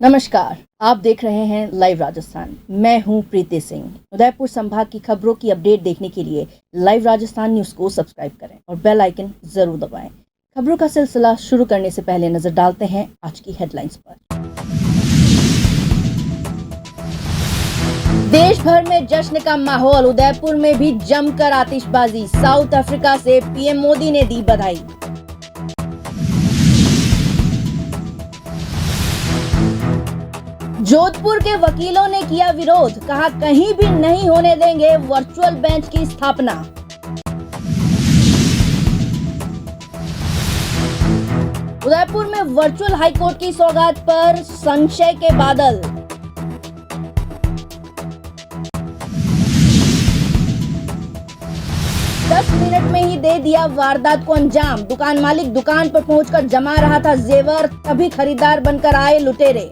नमस्कार, आप देख रहे हैं लाइव राजस्थान। मैं हूं प्रीति सिंह। उदयपुर संभाग की खबरों की अपडेट देखने के लिए लाइव राजस्थान न्यूज़ को सब्सक्राइब करें और बेल आइकन जरूर दबाएं। खबरों का सिलसिला शुरू करने से पहले नजर डालते हैं आज की हेडलाइंस पर। देश भर में जश्न का माहौल, उदयपुर में भी जमकर आतिशबाजी। साउथ अफ्रीका से पीएम मोदी ने दी बधाई। जोधपुर के वकीलों ने किया विरोध, कहा कहीं भी नहीं होने देंगे वर्चुअल बेंच की स्थापना। उदयपुर में वर्चुअल हाईकोर्ट की सौगात पर संशय के बादल। दस मिनट में ही दे दिया वारदात को अंजाम। दुकान मालिक दुकान पर पहुंचकर जमा रहा था जेवर, तभी खरीदार बनकर आए लुटेरे।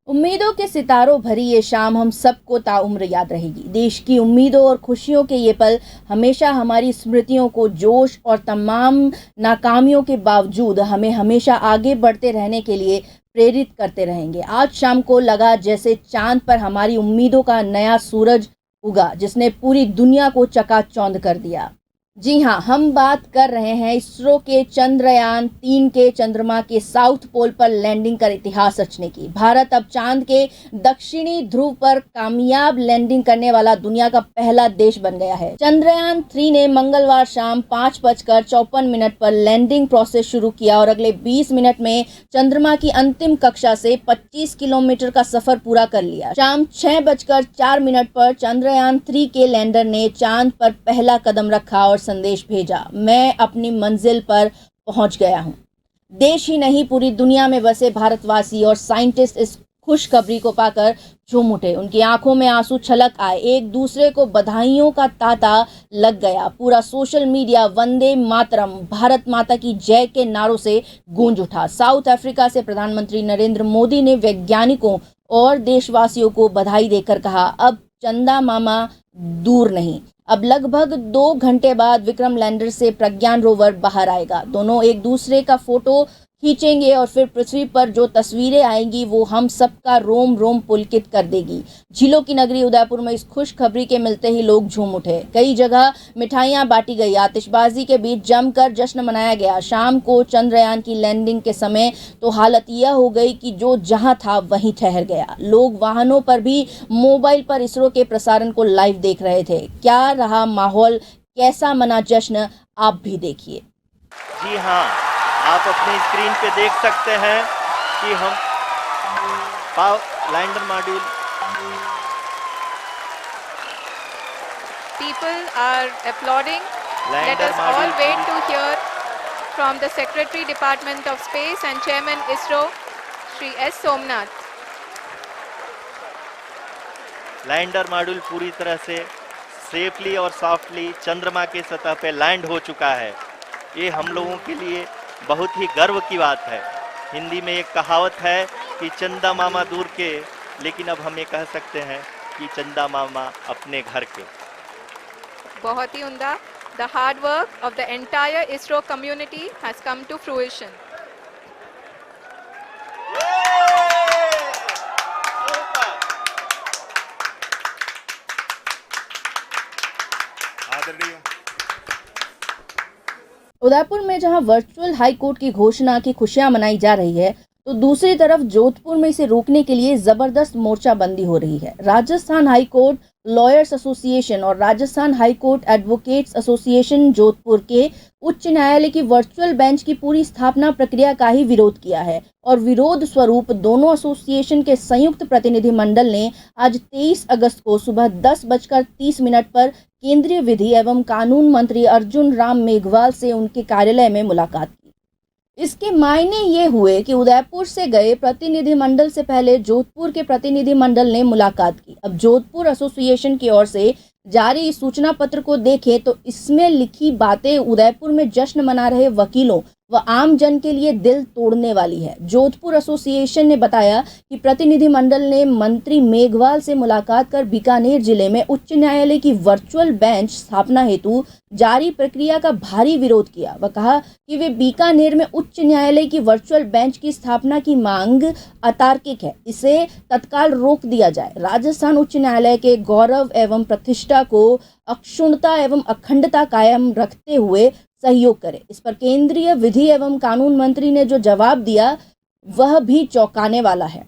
उम्मीदों के सितारों भरी ये शाम हम सबको ताउम्र याद रहेगी। देश की उम्मीदों और खुशियों के ये पल हमेशा हमारी स्मृतियों को जोश और तमाम नाकामियों के बावजूद हमें हमेशा आगे बढ़ते रहने के लिए प्रेरित करते रहेंगे। आज शाम को लगा जैसे चांद पर हमारी उम्मीदों का नया सूरज उगा, जिसने पूरी दुनिया को चकाचौंध कर दिया। जी हाँ, हम बात कर रहे हैं इसरो के चंद्रयान 3 के चंद्रमा के साउथ पोल पर लैंडिंग कर इतिहास रचने की। भारत अब चांद के दक्षिणी ध्रुव पर कामयाब लैंडिंग करने वाला दुनिया का पहला देश बन गया है। चंद्रयान 3 ने मंगलवार शाम 5:54 पर लैंडिंग प्रोसेस शुरू किया और अगले 20 मिनट में चंद्रमा की अंतिम कक्षा से 25 किलोमीटर का सफर पूरा कर लिया। शाम 6:04 पर चंद्रयान 3 के लैंडर ने चांद पर पहला कदम रखा और संदेश भेजा, मैं अपनी मंजिल पर पहुंच गया हूं। देश ही नहीं, पूरी दुनिया में बसे भारतवासी और साइंटिस्ट इस खुशखबरी को पाकर झूम उठे। उनकी आंखों में आंसू छलक आए, एक दूसरे को बधाइयों का तांता लग गया। पूरा सोशल मीडिया वंदे मातरम, भारत माता की जय के नारों से गूंज उठा। साउथ अफ्रीका से प्रधानमंत्री नरेंद्र मोदी ने वैज्ञानिकों और देशवासियों को बधाई देकर कहा, अब चंदा मामा दूर नहीं। अब लगभग 2 घंटे बाद विक्रम लैंडर से प्रज्ञान रोवर बाहर आएगा। दोनों एक दूसरे का फोटो खींचेंगे और फिर पृथ्वी पर जो तस्वीरें आएंगी वो हम सबका रोम रोम पुलकित कर देगी। झीलों की नगरी उदयपुर में इस खुशखबरी के मिलते ही लोग झूम उठे। कई जगह मिठाइयां बांटी गई, आतिशबाजी के बीच जमकर जश्न मनाया गया। शाम को चंद्रयान की लैंडिंग के समय तो हालत यह हो गई कि जो जहां था वहीं ठहर गया। लोग वाहनों पर भी मोबाइल पर इसरो के प्रसारण को लाइव देख रहे थे। क्या रहा माहौल, कैसा मना जश्न, आप भी देखिए। जी हाँ, आप अपनी स्क्रीन पे देख सकते हैं कि हम lander module People are applauding. Let us all wait to hear from the Secretary Department of Space and Chairman ISRO, Shri S. Somnath. Lander module पूरी तरह से सेफली और सॉफ्टली चंद्रमा के सतह पे लैंड हो चुका है। ये हम लोगों के लिए बहुत ही गर्व की बात है। हिंदी में एक कहावत है कि चंदा मामा दूर के, लेकिन अब हम ये कह सकते हैं कि चंदा मामा अपने घर के। बहुत ही उम्दा। The hard work of the entire ISRO community has come to fruition. Udaipur में जहां वर्चुअल हाई कोर्ट की घोषणा की खुशियां मनाई जा रही है, तो दूसरी तरफ जोधपुर में इसे रोकने के लिए जबरदस्त मोर्चाबंदी हो रही है। Rajasthan high court lawyers association और Rajasthan high court advocates association Jodhpur के उच्च न्यायालय की वर्चुअल बेंच की पूरी स्थापना प्रक्रिया का ही विरोध किया है और विरोध स्वरूप दोनों एसोसिएशन के संयुक्त प्रतिनिधिमंडल ने आज 23 अगस्त को सुबह 10:30 पर केंद्रीय विधि एवं कानून मंत्री अर्जुन राम मेघवाल से उनके कार्यालय में मुलाकात की। इसके मायने ये हुए कि उदयपुर से गए प्रतिनिधिमंडल से पहले जोधपुर के प्रतिनिधिमंडल ने मुलाकात की। अब जोधपुर एसोसिएशन की ओर से जारी इस सूचना पत्र को देखें तो इसमें लिखी बातें उदयपुर में जश्न मना रहे वकीलों व आम जन के लिए दिल तोड़ने वाली है। जोधपुर एसोसिएशन ने बताया कि प्रतिनिधिमंडल ने मंत्री मेघवाल से मुलाकात कर बीकानेर जिले में उच्च न्यायालय की वर्चुअल बेंच स्थापना हेतु जारी प्रक्रिया का भारी विरोध किया व कहा कि वे बीकानेर में उच्च न्यायालय की वर्चुअल बेंच की स्थापना की मांग अतार्किक है, इसे तत्काल रोक दिया जाए। राजस्थान उच्च न्यायालय के गौरव एवं प्रतिष्ठा को अक्षुण्णता एवं अखंडता कायम रखते हुए सहयोग करे। इस पर केंद्रीय विधि एवं कानून मंत्री ने जो जवाब दिया वह भी चौंकाने वाला है।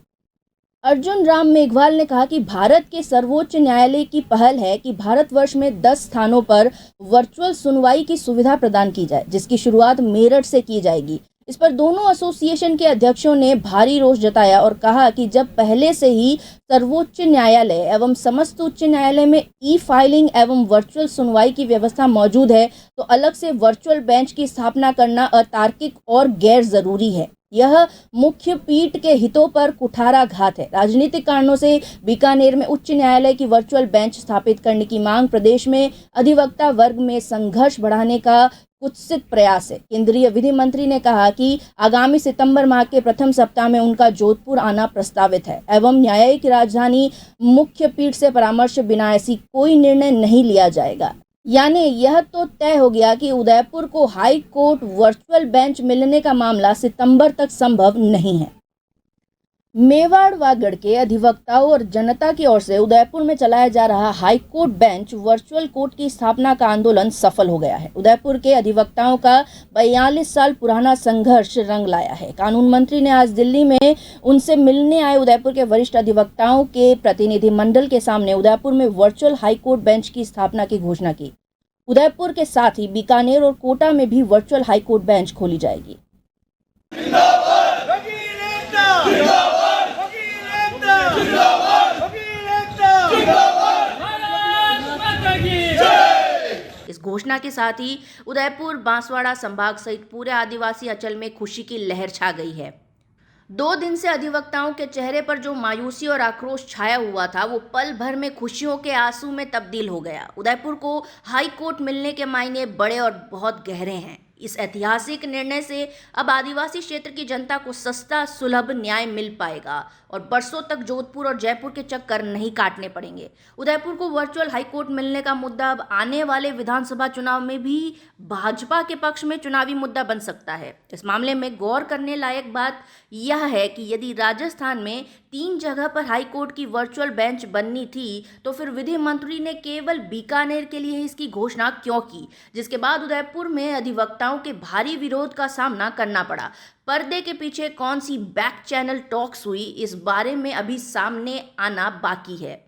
अर्जुन राम मेघवाल ने कहा कि भारत के सर्वोच्च न्यायालय की पहल है कि भारतवर्ष में 10 स्थानों पर वर्चुअल सुनवाई की सुविधा प्रदान की जाए, जिसकी शुरुआत मेरठ से की जाएगी। इस पर दोनों एसोसिएशन के अध्यक्षों ने भारी रोष जताया और कहा कि जब पहले से ही सर्वोच्च न्यायालय एवं समस्त उच्च न्यायालय में ई फाइलिंग एवं वर्चुअल सुनवाई की व्यवस्था मौजूद है, तो अलग से वर्चुअल बेंच की स्थापना करना अतार्किक और गैर जरूरी है। यह मुख्य पीठ के हितों पर कुठाराघात है। राजनीतिक कारणों से बीकानेर में उच्च न्यायालय की वर्चुअल बेंच स्थापित करने की मांग प्रदेश में अधिवक्ता वर्ग में संघर्ष बढ़ाने का कुत्सित प्रयास है। केंद्रीय विधि मंत्री ने कहा कि आगामी सितंबर माह के प्रथम सप्ताह में उनका जोधपुर आना प्रस्तावित है एवं न्यायिक राजधानी मुख्य पीठ से परामर्श बिना ऐसी कोई निर्णय नहीं लिया जाएगा। यानी यह तो तय हो गया कि उदयपुर को हाई कोर्ट वर्चुअल बेंच मिलने का मामला सितंबर तक संभव नहीं है। मेवाड़ वागड़ के अधिवक्ताओं और जनता की ओर से उदयपुर में चलाया जा रहा high court bench virtual court की स्थापना का आंदोलन सफल हो गया है। उदयपुर के अधिवक्ताओं का 42 साल पुराना संघर्ष रंग लाया है। कानून मंत्री ने आज दिल्ली में उनसे मिलने आए उदयपुर के वरिष्ठ अधिवक्ताओं के प्रतिनिधिमंडल के सामने उदयपुर में वर्चुअल हाई कोर्ट बेंच की स्थापना की घोषणा की। उदयपुर के साथ ही बीकानेर और कोटा में भी वर्चुअल हाई कोर्ट बेंच खोली जाएगी। इस घोषणा के साथ ही उदयपुर, बांसवाड़ा संभाग सहित पूरे आदिवासी अंचल में खुशी की लहर छा गई है। 2 दिन से अधिवक्ताओं के चेहरे पर जो मायूसी और आक्रोश छाया हुआ था, वो पल भर में खुशियों के आंसू में तब्दील हो गया। उदयपुर को हाई कोर्ट मिलने के मायने बड़े और बहुत गहरे हैं। इस ऐतिहासिक निर्णय से अब आदिवासी क्षेत्र की जनता को सस्ता सुलभ न्याय मिल पाएगा और बरसों तक जोधपुर और जयपुर के चक्कर नहीं काटने पड़ेंगे। उदयपुर को वर्चुअल हाई कोर्ट मिलने का मुद्दा अब आने वाले विधानसभा चुनाव में भी भाजपा के पक्ष में चुनावी मुद्दा बन सकता है। इस मामले में गौर करने लायक बात यह है कि यदि राजस्थान में 3 जगह पर हाई कोर्ट की वर्चुअल बेंच बननी थी, तो फिर विधि मंत्री ने केवल बीकानेर के लिए इसकी घोषणा क्यों की, जिसके बाद उदयपुर में अधिवक्ताओं के भारी विरोध का सामना करना पड़ा। पर्दे के पीछे कौन सी बैक चैनल टॉक्स हुई, इस बारे में अभी सामने आना बाकी है।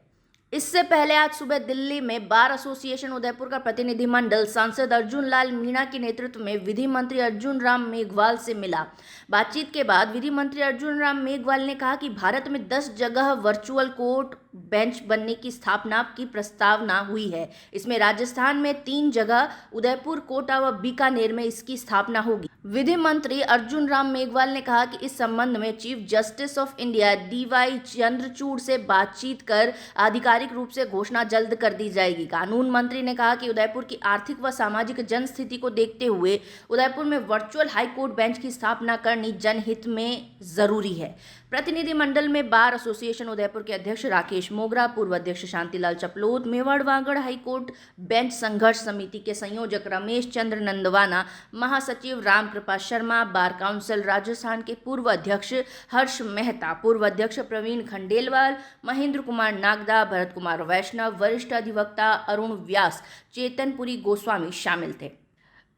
इससे पहले आज सुबह दिल्ली में बार एसोसिएशन उदयपुर का प्रतिनिधिमंडल सांसद अर्जुन लाल मीणा के नेतृत्व में विधि मंत्री अर्जुन राम मेघवाल से मिला। बातचीत के बाद विधि मंत्री अर्जुन राम मेघवाल ने कहा कि भारत में 10 जगह वर्चुअल कोर्ट बेंच बनने की स्थापना की प्रस्तावना हुई है। इसमें राजस्थान में 3 जगह, उदयपुर, कोटा व बीकानेर में इसकी स्थापना होगी। विधि मंत्री अर्जुन राम मेघवाल ने कहा कि इस संबंध में chief justice of India DY Chandrachud से बातचीत कर आधिकारिक रूप से घोषणा जल्द कर दी जाएगी। कानून मंत्री ने कहा कि उदयपुर की आर्थिक व सामाजिक जनस्थिति को देखते हुए उदयपुर में वर्चुअल हाई कोर्ट बेंच की स्थापना करनी जनहित में जरूरी है। प्रतिनिधिमंडल में बार एसोसिएशन उदयपुर के अध्यक्ष राकेश मोगरा, पूर्व अध्यक्ष शांतिलाल चपलोत, मेवाड़ वागड़ हाईकोर्ट बेंच संघर्ष समिति के संयोजक रमेश चंद्र नंदवाना, महासचिव रामकृपा शर्मा, बार काउंसिल राजस्थान के पूर्व अध्यक्ष हर्ष मेहता, पूर्व अध्यक्ष प्रवीण खंडेलवाल, महेंद्र कुमार नागदा, भरत कुमार वैष्णव, वरिष्ठ अधिवक्ता अरुण व्यास, चेतनपुरी गोस्वामी शामिल थे।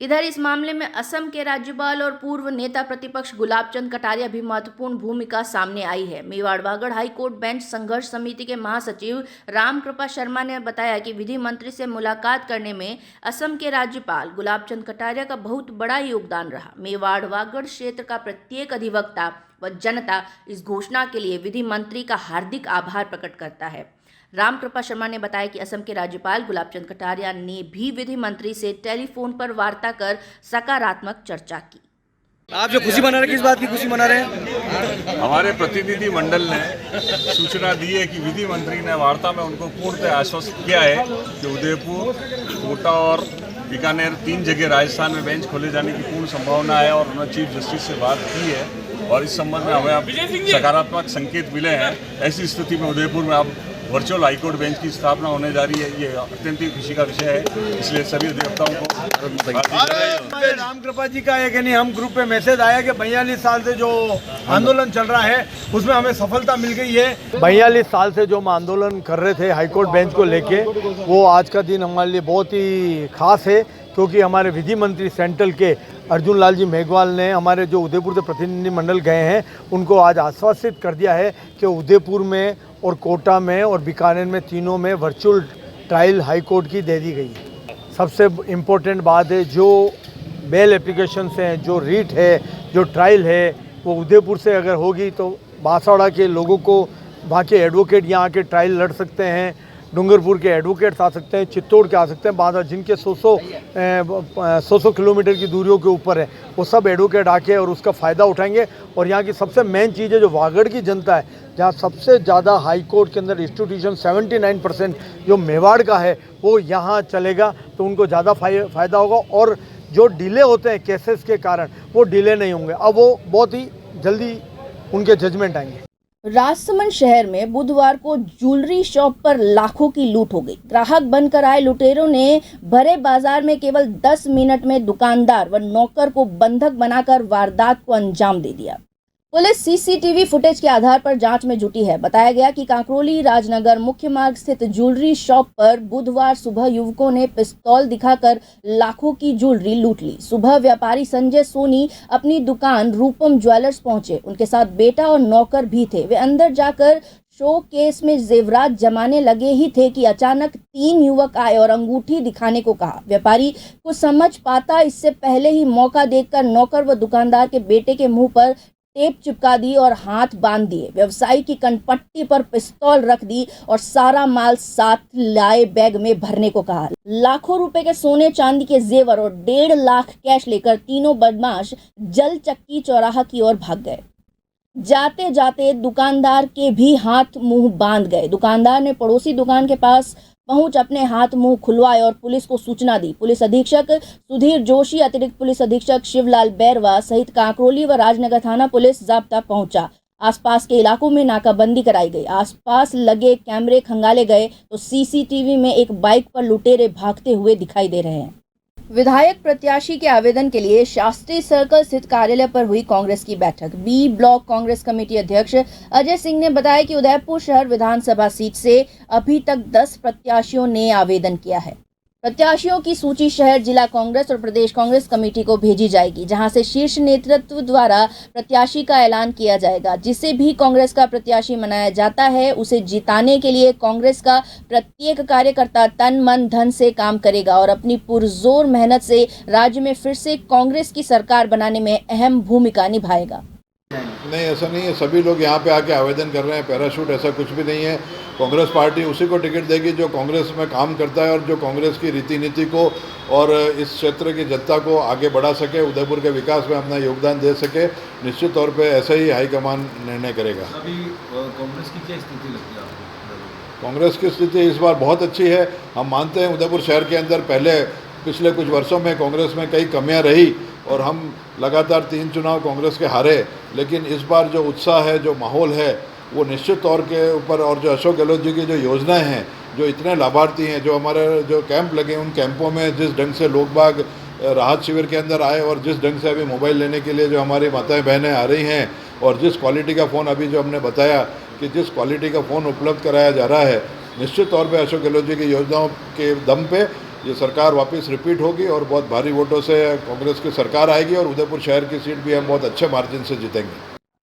इधर इस मामले में असम के राज्यपाल और पूर्व नेता प्रतिपक्ष गुलाबचंद कटारिया भी महत्वपूर्ण भूमिका सामने आई है। Mewar Vagad high court bench संघर्ष समिति के महासचिव रामकृपा शर्मा ने बताया कि विधि मंत्री से मुलाकात करने में असम के राज्यपाल गुलाबचंद कटारिया का बहुत बड़ा योगदान रहा। मेवाड़ वागड़ क्षेत्र का प्रत्येक अधिवक्ता व जनता इस घोषणा के लिए विधि मंत्री का हार्दिक आभार प्रकट करता है। रामकृपा शर्मा ने बताया कि असम के राज्यपाल गुलाबचंद कटारिया ने भी विधि मंत्री से टेलीफोन पर वार्ता कर सकारात्मक चर्चा की। आप जो खुशी मना रहे हैं, किस बात की खुशी मना रहे हैं? हमारे प्रतिनिधि मंडल ने सूचना दी है कि विधि मंत्री ने वार्ता में उनको पूर्णतः आश्वस्त किया है कि उदयपुर, कोटा और बीकानेर 3 जगह राजस्थान में बेंच खोले जाने की पूर्ण संभावना है और उन्होंने चीफ जस्टिस से बात की है और इस संबंध में हमें अब सकारात्मक संकेत मिले हैं। ऐसी स्थिति में उदयपुर में अब वर्चुअल हाईकोर्ट बेंच की स्थापना होने जा रही है। ये अत्यंत ही खुशी का विषय है, इसलिए सभी अधिवक्ताओं को राम कृपा जी का है कि नहीं, हम ग्रुप पे मैसेज आया कि 42 साल से जो आंदोलन चल रहा है उसमें हमें सफलता मिल गई है। 42 साल से जो हम आंदोलन कर रहे थे हाईकोर्ट बेंच को लेके, वो आज का दिन हमारे लिए बहुत ही खास है क्योंकि हमारे विधि मंत्री सेंट्रल के अर्जुन लाल जी मेघवाल ने हमारे जो उदयपुर से प्रतिनिधिमंडल गए हैं उनको आज आश्वासित कर दिया है कि उदयपुर में और कोटा में और बीकानेर में तीनों में वर्चुअल ट्रायल हाई कोर्ट की दे दी गई है। सबसे इम्पोर्टेंट बात है, जो बेल एप्लीकेशंस हैं, जो रीट है, जो ट्रायल है, वो उदयपुर से अगर होगी तो बांसवाड़ा के लोगों को वहाँ के एडवोकेट यहाँ आके ट्रायल लड़ सकते हैं, डूंगरपुर के एडवोकेट्स आ सकते हैं, चित्तौड़ के आ सकते हैं, बांसवाड़ा जिनके 100 किलोमीटर की दूरियों के ऊपर है, वो सब एडवोकेट आके और उसका फ़ायदा उठाएंगे। और यहाँ की सबसे मेन चीज़ है जो वागड़ की जनता है, जहाँ सबसे ज़्यादा हाई कोर्ट के अंदर इंस्टीट्यूशन 79% जो मेवाड़ का है वो यहाँ चलेगा, तो उनको ज़्यादा फ़ायदा होगा और जो डिले होते हैं केसेस के कारण वो डिले नहीं होंगे। अब वो बहुत ही जल्दी उनके जजमेंट आएंगे। राजसमंद शहर में बुधवार को ज्वेलरी शॉप पर लाखों की लूट हो गई। ग्राहक बनकर आए लुटेरों ने भरे बाजार में केवल 10 मिनट में दुकानदार व नौकर को बंधक बनाकर वारदात को अंजाम दे दिया। पुलिस सीसीटीवी फुटेज के आधार पर जांच में जुटी है। बताया गया कि कांकरोली राजनगर मुख्य मार्ग स्थित ज्वेलरी शॉप पर बुधवार सुबह युवकों ने पिस्तौल दिखाकर लाखों की ज्वेलरी लूट ली। सुबह व्यापारी संजय सोनी अपनी दुकान रूपम ज्वेलर्स पहुंचे। उनके साथ बेटा और नौकर भी थे। वे अंदर जाकर शो केस में जेवरात जमाने लगे ही थे कि अचानक 3 युवक आए और अंगूठी दिखाने को कहा। व्यापारी को समझ पाता इससे पहले ही मौका देखकर नौकर व दुकानदार के बेटे के मुंह पर टेप चिपका दी और हाथ बांध दिए। व्यवसायी की कनपट्टी पर पिस्तौल रख दी और सारा माल साथ लाए बैग में भरने को कहा। लाखों रुपए के सोने चांदी के जेवर और 1.5 लाख कैश लेकर तीनों बदमाश जल चक्की चौराहा की ओर भाग गए। जाते जाते दुकानदार के भी हाथ मुंह बांध गए। दुकानदार ने पड़ोसी दुकान के पास पहुंच अपने हाथ मुंह खुलवाए और पुलिस को सूचना दी। पुलिस अधीक्षक सुधीर जोशी, अतिरिक्त पुलिस अधीक्षक शिवलाल बैरवा सहित कांकरोली व राजनगर थाना पुलिस जाब्ता पहुंचा। आसपास के इलाकों में नाकाबंदी कराई गई। आसपास लगे कैमरे खंगाले गए तो सीसीटीवी में एक बाइक पर लुटेरे भागते हुए दिखाई दे रहे हैं। विधायक प्रत्याशी के आवेदन के लिए शास्त्री सर्कल स्थित कार्यालय पर हुई कांग्रेस की बैठक। बी ब्लॉक कांग्रेस कमेटी अध्यक्ष अजय सिंह ने बताया कि उदयपुर शहर विधानसभा सीट से अभी तक 10 प्रत्याशियों ने आवेदन किया है। प्रत्याशियों की सूची शहर जिला कांग्रेस और प्रदेश कांग्रेस कमेटी को भेजी जाएगी, जहां से शीर्ष नेतृत्व द्वारा प्रत्याशी का ऐलान किया जाएगा। जिसे भी कांग्रेस का प्रत्याशी बनाया जाता है उसे जिताने के लिए कांग्रेस का प्रत्येक कार्यकर्ता तन मन धन से काम करेगा और अपनी पुरजोर मेहनत से राज्य में फिर से कांग्रेस की सरकार बनाने में अहम भूमिका निभाएगा। नहीं, ऐसा नहीं है। सभी लोग यहाँ पे आके आवेदन कर रहे हैं। पैराशूट ऐसा कुछ भी नहीं है। कांग्रेस पार्टी उसी को टिकट देगी जो कांग्रेस में काम करता है और जो कांग्रेस की रीति नीति को और इस क्षेत्र की जनता को आगे बढ़ा सके, उदयपुर के विकास में अपना योगदान दे सके। निश्चित तौर पे ऐसा ही हाईकमान निर्णय करेगा। अभी कांग्रेस की क्या स्थिति लगती है आपको? कांग्रेस की स्थिति इस बार बहुत अच्छी है। हम मानते हैं उदयपुर शहर के अंदर पिछले कुछ वर्षों में कांग्रेस में कई कमियां रही और हम लगातार 3 चुनाव कांग्रेस के हारे, लेकिन इस बार जो उत्साह है, जो माहौल है, वो निश्चित तौर के ऊपर और जो अशोक गहलोत जी की जो योजनाएं हैं, जो इतने लाभार्थी हैं, जो हमारे जो कैंप लगे उन कैंपों में जिस ढंग से लोग बाग राहत शिविर के अंदर आए और जिस ढंग से अभी मोबाइल लेने के लिए जो हमारी माताएं बहनें आ रही हैं और जिस क्वालिटी का फ़ोन अभी जो हमने बताया कि जिस क्वालिटी का फ़ोन उपलब्ध कराया जा रहा है, निश्चित तौर पे अशोक गहलोत जी की योजनाओं के दम पे ये सरकार वापस रिपीट होगी और बहुत भारी वोटों से कांग्रेस की सरकार आएगी और उदयपुर शहर की सीट भी हम बहुत अच्छे मार्जिन से जीतेंगे।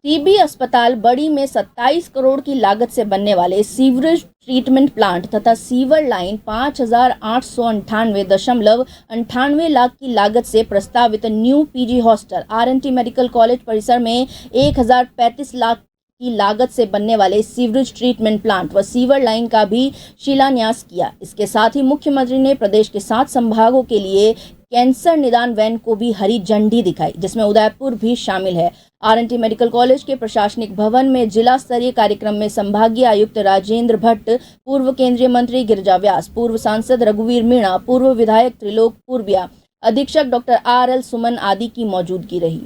टीबी अस्पताल बड़ी में 27 करोड़ की लागत से बनने वाले सीवरेज ट्रीटमेंट प्लांट तथा सीवर लाइन 5,898.98 लाख की लागत से प्रस्तावित new PG hostel RNT medical college परिसर में 1,035 लाख की लागत से बनने वाले सीवरेज ट्रीटमेंट प्लांट व सीवर लाइन का भी शिलान्यास किया। इसके साथ ही मुख्यमंत्री ने प्रदेश के 7 संभागों के लिए कैंसर निदान वैन को भी हरी झंडी दिखाई, जिसमें उदयपुर भी शामिल है। आरएनटी मेडिकल कॉलेज के प्रशासनिक भवन में जिला स्तरीय कार्यक्रम में संभागीय आयुक्त राजेंद्र भट्ट, पूर्व केंद्रीय मंत्री गिरिजा व्यास, पूर्व सांसद रघुवीर मीणा, पूर्व विधायक त्रिलोक पूर्विया, अधीक्षक डॉक्टर RL सुमन आदि की मौजूदगी रही।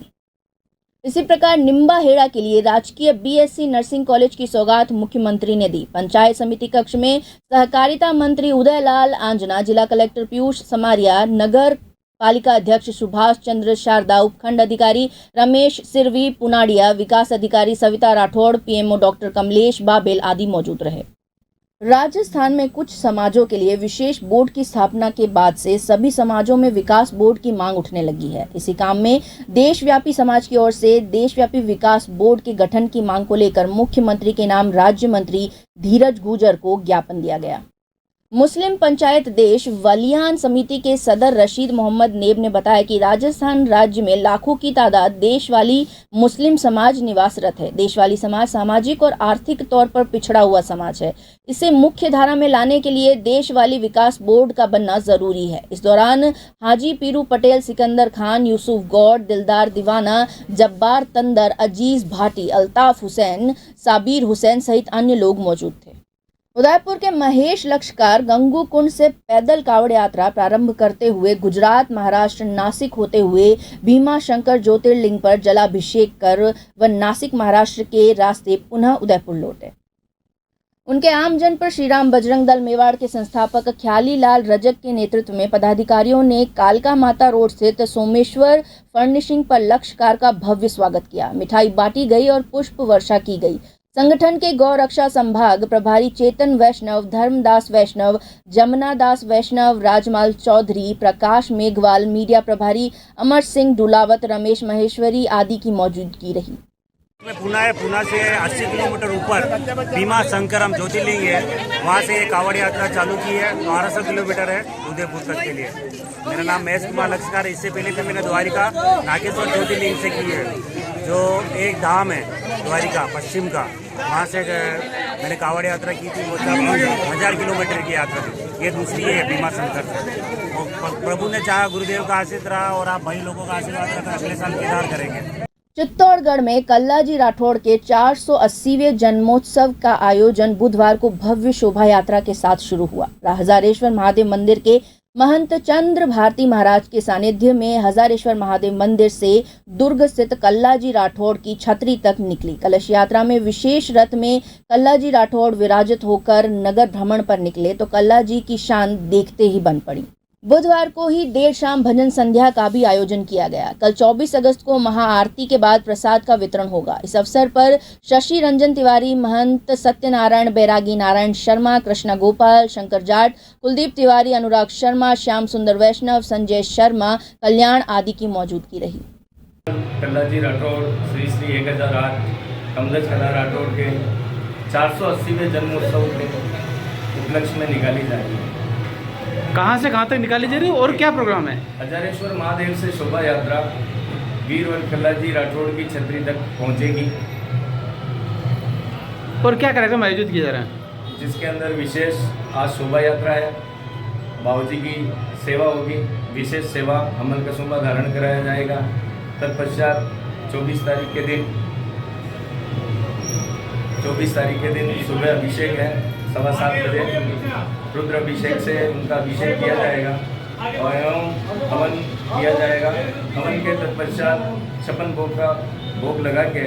इसी प्रकार निम्बाहेड़ा के लिए राजकीय BSc नर्सिंग कॉलेज की सौगात मुख्यमंत्री ने दी। पंचायत समिति कक्ष में सहकारिता मंत्री उदयलाल आंजना, जिला कलेक्टर पीयूष समारिया, नगर पालिका अध्यक्ष सुभाष चंद्र शारदा, उपखंड अधिकारी रमेश सिरवी पुनाडिया, विकास अधिकारी Savita Rathore, PMO doctor Kamlesh Babel आदि मौजूद रहे। राजस्थान में कुछ समाजों के लिए विशेष बोर्ड की स्थापना के बाद से सभी समाजों में विकास बोर्ड की मांग उठने लगी है। इसी काम में देशव्यापी समाज की ओर से देशव्यापी विकास बोर्ड के गठन की मांग को लेकर मुख्यमंत्री के नाम राज्य मंत्री धीरज गुर्जर को ज्ञापन दिया गया। मुस्लिम पंचायत देश वलियान समिति के सदर रशीद मोहम्मद नेब ने बताया कि राजस्थान राज्य में लाखों की तादाद देशवाली मुस्लिम समाज निवासरत है। देशवाली समाज सामाजिक और आर्थिक तौर पर पिछड़ा हुआ समाज है। इसे मुख्य धारा में लाने के लिए देशवाली विकास बोर्ड का बनना जरूरी है। इस दौरान हाजी पीरू पटेल, सिकंदर खान, यूसुफ गौड़, दिलदार दीवाना, जब्बार तंदर, अजीज भाटी, अल्ताफ हुसैन, साबिर हुसैन सहित अन्य लोग मौजूद थे। उदयपुर के महेश लक्षकार गंगू कुंड से पैदल कावड़ यात्रा प्रारंभ करते हुए गुजरात, महाराष्ट्र, नासिक होते हुए भीमा शंकर ज्योतिर्लिंग पर जलाभिषेक कर व नासिक, महाराष्ट्र के रास्ते पुनः उदयपुर लौटे। उनके आमजन पर श्रीराम बजरंग दल मेवाड़ के संस्थापक ख्याली लाल रजक के नेतृत्व में पदाधिकारियों ने कालका माता रोड स्थित सोमेश्वर फर्निशिंग पर लक्षकार का भव्य स्वागत किया। मिठाई बांटी गई और पुष्प वर्षा की गई। संगठन के गौ रक्षा संभाग प्रभारी चेतन वैष्णव, धर्मदास वैष्णव, जमुना दास वैष्णव, राजमाल चौधरी, प्रकाश मेघवाल, मीडिया प्रभारी अमर सिंह डुलावत, रमेश महेश्वरी आदि की मौजूदगी रही। पुणे है, पुणे से 80 किलोमीटर ऊपर भीमा शंकर हम ज्योतिर्लिंग है, वहाँ से कावड़ यात्रा चालू की है। 1200 किलोमीटर है उदयपुर तक के लिए। मेरा नाम महेश कुमार लक्षकार। इससे पहले तो मैंने द्वारिका नागेश्वर ज्योतिर्लिंग से की है, जो एक धाम है द्वारिका पश्चिम का। वहाँ से मैंने कावड़ यात्रा की थी, वो 1000 किलोमीटर की यात्रा थी। ये दूसरी है भीमा शंकर से। प्रभु ने चाहा, गुरुदेव का आशीर्वाद रहा और आप भाई लोगों का आशीर्वाद रखा, अगले साल केदार करेंगे। चित्तौड़गढ़ में कल्लाजी राठौड़ के 480वें जन्मोत्सव का आयोजन बुधवार को भव्य शोभा यात्रा के साथ शुरू हुआ। हजारेश्वर महादेव मंदिर के महंत चंद्र भारती महाराज के सानिध्य में हजारेश्वर महादेव मंदिर से दुर्ग स्थित कल्लाजी राठौड़ की छतरी तक निकली। कलश यात्रा में विशेष रथ में कल्लाजी राठौड़ विराजित होकर नगर भ्रमण पर निकले तो कल्लाजी की शान देखते ही बन पड़ी। बुधवार को ही देर शाम भजन संध्या का भी आयोजन किया गया। कल 24 अगस्त को महाआरती के बाद प्रसाद का वितरण होगा। इस अवसर पर शशि रंजन तिवारी, महंत सत्यनारायण बैरागी, नारायण शर्मा, कृष्णा गोपाल, शंकर जाट, कुलदीप तिवारी, अनुराग शर्मा, श्याम सुंदर वैष्णव, संजय शर्मा, कल्याण आदि की मौजूदगी रही। कल्लाजी राठौड़ श्री श्री 1008 कमलेश कला राठौड़ के 480वें जन्मोत्सव के उपलक्ष्य में निकाली जा रही है। कहाँ से कहाँ तक निकाली जा रही है और क्या प्रोग्राम है? हजारेश्वर महादेव से शोभा यात्रा वीर और कल्लाजी राठौड़ की छतरी तक पहुंचेगी। और क्या कार्यक्रम आयोजित किया जा रहा है? जिसके अंदर विशेष आज शोभा यात्रा है, बाबूजी की सेवा होगी, विशेष सेवा अमल कसुम्बा धारण कराया जाएगा। तत्पश्चात 24 तारीख के दिन सुबह अभिषेक है, 7:15 बजे रुद्र अभिषेक से उनका अभिषेक किया जाएगा और एवं हवन किया जाएगा। हवन के तत्पश्चात 56 भोग का भोग लगा के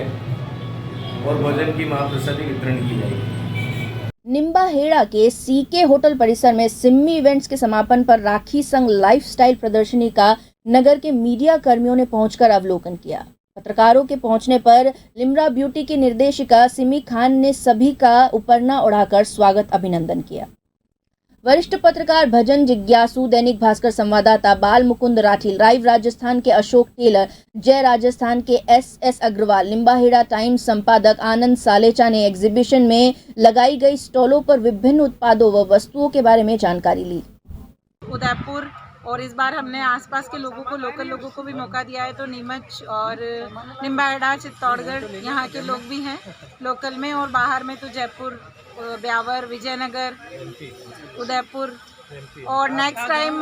और भोजन की महाप्रसादी वितरण की जाएगी। निम्बाहेड़ा के CK होटल परिसर में सिम्मी इवेंट्स के समापन पर राखी संघ लाइफस्टाइल प्रदर्शनी का नगर के मीडिया कर्मियों ने पहुंचकर अवलोकन किया। पत्रकारों के पहुंचने पर लिम्रा ब्यूटी की निर्देशिका सिमी खान ने सभी का उपरना उड़ाकर स्वागत अभिनंदन किया। वरिष्ठ पत्रकार भजन जिज्ञासु, दैनिक भास्कर संवाददाता बाल मुकुंद राठिल, लाइव राजस्थान के अशोक टेलर, जय राजस्थान के SS अग्रवाल, निम्बाहेड़ा टाइम्स संपादक आनंद सालेचा ने एग्जीबिशन में लगाई गई स्टॉलों पर विभिन्न उत्पादों व वस्तुओं के बारे में जानकारी ली। उदयपुर और इस बार हमने आसपास के लोगों को, लोकल लोगों को भी मौका दिया है, तो नीमच और निम्बाहेड़ा, चित्तौड़गढ़ यहाँ के लोग भी हैं लोकल में, और बाहर में तो जयपुर, ब्यावर, विजयनगर, उदयपुर, और नेक्स्ट टाइम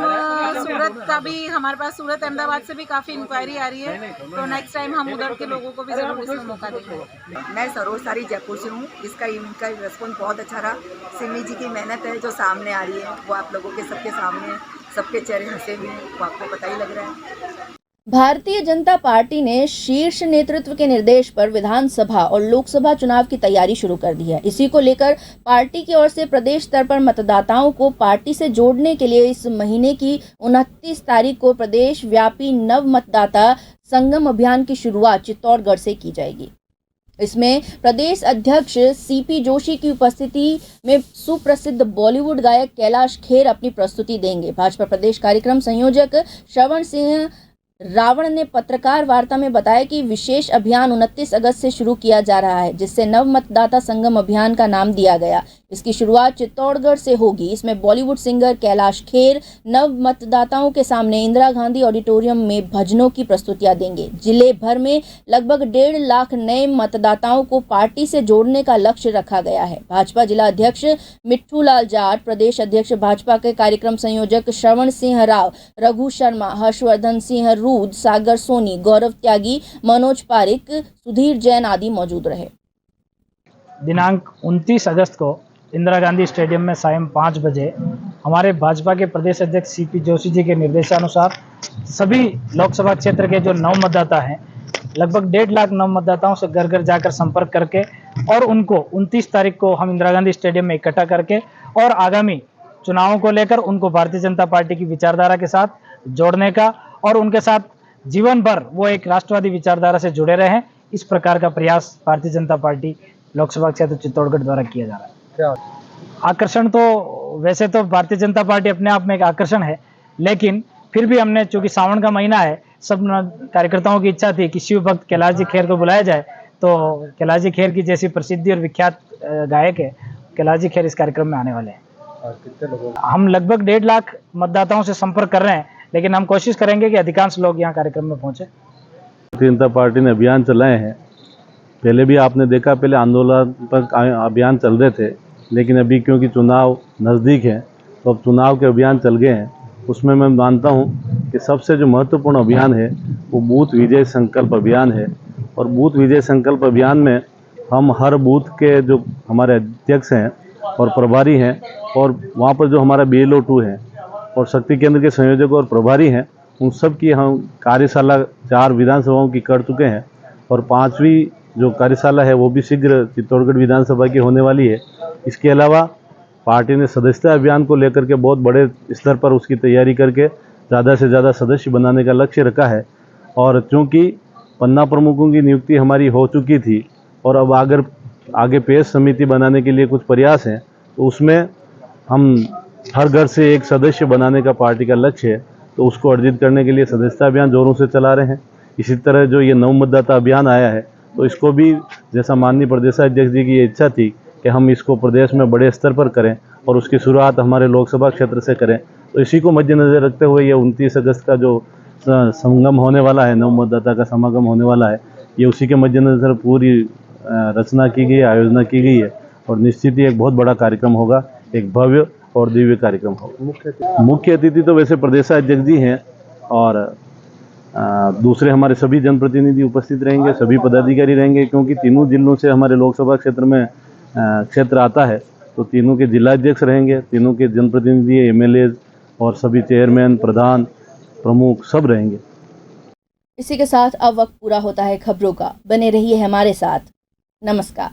सूरत का भी हमारे पास, सूरत अहमदाबाद से भी काफ़ी इंक्वायरी आ रही है, तो नेक्स्ट टाइम हम उधर के लोगों को भी ज़रूर इसमें मौका देंगे। मैं सरोज सारी जयपुर से हूँ। इनका रिस्पॉन्स बहुत अच्छा रहा। सिमी जी की मेहनत है जो सामने आ रही है, वो आप लोगों के सबके सामने, सबके चेहरे हंसे हुए हैं, वो आपको पता ही लग रहा है। भारतीय जनता पार्टी ने शीर्ष नेतृत्व के निर्देश पर विधानसभा और लोकसभा चुनाव की तैयारी शुरू कर दी है। इसी को लेकर पार्टी की ओर से प्रदेश स्तर पर मतदाताओं को पार्टी से जोड़ने के लिए इस महीने की 29 तारीख को प्रदेश व्यापी नव मतदाता संगम अभियान की शुरुआत चित्तौड़गढ़ से की जाएगी। इसमें प्रदेश अध्यक्ष सीपी जोशी की उपस्थिति में सुप्रसिद्ध बॉलीवुड गायक कैलाश खेर अपनी प्रस्तुति देंगे। भाजपा प्रदेश कार्यक्रम संयोजक श्रवण सिंह रावण ने पत्रकार वार्ता में बताया कि विशेष अभियान 29 अगस्त से शुरू किया जा रहा है, जिससे नव मतदाता संगम अभियान का नाम दिया गया। इसकी शुरुआत चित्तौड़गढ़ से होगी। इसमें बॉलीवुड सिंगर कैलाश खेर नव मतदाताओं के सामने इंदिरा गांधी ऑडिटोरियम में भजनों की प्रस्तुतियां देंगे। जिले भर में लगभग 1.5 लाख नए मतदाताओं को पार्टी से जोड़ने का लक्ष्य रखा गया है। भाजपा जिला अध्यक्ष मिट्ठू लाल जाट, प्रदेश अध्यक्ष भाजपा के कार्यक्रम संयोजक श्रवण सिंह राव, रघु शर्मा, हर्षवर्धन सिंह रूद, सागर सोनी, गौरव त्यागी, मनोज पारिक, सुधीर जैन आदि मौजूद रहे। दिनांक 29 अगस्त को इंदिरा गांधी स्टेडियम में सायं 5 बजे हमारे भाजपा के प्रदेश अध्यक्ष सीपी जोशी जी के निर्देशानुसार सभी लोकसभा क्षेत्र के जो नव मतदाता हैं, लगभग 1.5 लाख नव मतदाताओं से घर घर जाकर संपर्क करके और उनको 29 तारीख को हम इंदिरा गांधी स्टेडियम में इकट्ठा करके और आगामी चुनावों को लेकर उनको भारतीय जनता पार्टी की विचारधारा के साथ जोड़ने का और उनके साथ जीवन भर वो एक राष्ट्रवादी विचारधारा से जुड़े रहे, इस प्रकार का प्रयास भारतीय जनता पार्टी लोकसभा क्षेत्र चित्तौड़गढ़ द्वारा किया जा रहा है। आकर्षण तो वैसे तो भारतीय जनता पार्टी अपने आप में एक आकर्षण है, लेकिन फिर भी हमने, चूंकि सावन का महीना है, सब कार्यकर्ताओं की इच्छा थी कि शिव भक्त कैलाश जी खेर को बुलाया जाए, तो कैलाश जी खेर की जैसी प्रसिद्धि और विख्यात गायक है, कैलाश जी खेर इस कार्यक्रम में आने वाले हैं। कितने लोग? हम लगभग 1.5 लाख मतदाताओं से संपर्क कर रहे हैं, लेकिन हम कोशिश करेंगे कि अधिकांश लोग यहाँ कार्यक्रम में पहुंचे। भारतीय जनता पार्टी ने अभियान चलाए हैं। पहले भी आपने देखा, पहले आंदोलनात्मक अभियान चल रहे थे, लेकिन अभी क्योंकि चुनाव नज़दीक है तो अब चुनाव के अभियान चल गए हैं। उसमें मैं मानता हूं कि सबसे जो महत्वपूर्ण अभियान है वो बूथ विजय संकल्प अभियान है। और बूथ विजय संकल्प अभियान में हम हर बूथ के जो हमारे अध्यक्ष हैं और प्रभारी हैं और वहाँ पर जो हमारा BLO2 है और शक्ति केंद्र के संयोजक और प्रभारी हैं, उन सब की हम कार्यशाला 4 विधानसभाओं की कर चुके हैं और 5वीं जो कार्यशाला है वो भी शीघ्र चित्तौड़गढ़ विधानसभा की होने वाली है। इसके अलावा पार्टी ने सदस्यता अभियान को लेकर के बहुत बड़े स्तर पर उसकी तैयारी करके ज़्यादा से ज़्यादा सदस्य बनाने का लक्ष्य रखा है। और चूँकि पन्ना प्रमुखों की नियुक्ति हमारी हो चुकी थी और अब अगर आगे पेश समिति बनाने के लिए कुछ प्रयास हैं, तो उसमें हम हर घर से एक सदस्य बनाने का पार्टी का लक्ष्य है, तो उसको अर्जित करने के लिए सदस्यता अभियान जोरों से चला रहे हैं। इसी तरह जो ये नव मतदाता अभियान आया है, तो इसको भी जैसा माननीय प्रदेशाध्यक्ष जी की ये इच्छा थी कि हम इसको प्रदेश में बड़े स्तर पर करें और उसकी शुरुआत हमारे लोकसभा क्षेत्र से करें, तो इसी को मद्देनजर रखते हुए ये 29 अगस्त का जो संगम होने वाला है, नव मतदाता का समागम होने वाला है, ये उसी के मद्देनजर पूरी रचना की गई, आयोजना की गई है और निश्चित ही एक बहुत बड़ा कार्यक्रम होगा, एक भव्य और दिव्य कार्यक्रम होगा। मुख्य अतिथि तो वैसे प्रदेशाध्यक्ष जी हैं और दूसरे हमारे सभी जनप्रतिनिधि उपस्थित रहेंगे, सभी पदाधिकारी रहेंगे, क्योंकि तीनों जिलों से हमारे लोकसभा क्षेत्र में क्षेत्र आता है, तो तीनों के जिलाध्यक्ष रहेंगे, तीनों के जनप्रतिनिधि, MLAs और सभी चेयरमैन, प्रधान, प्रमुख सब रहेंगे। इसी के साथ अब वक्त पूरा होता है खबरों का। बने रहिए हमारे साथ। नमस्कार।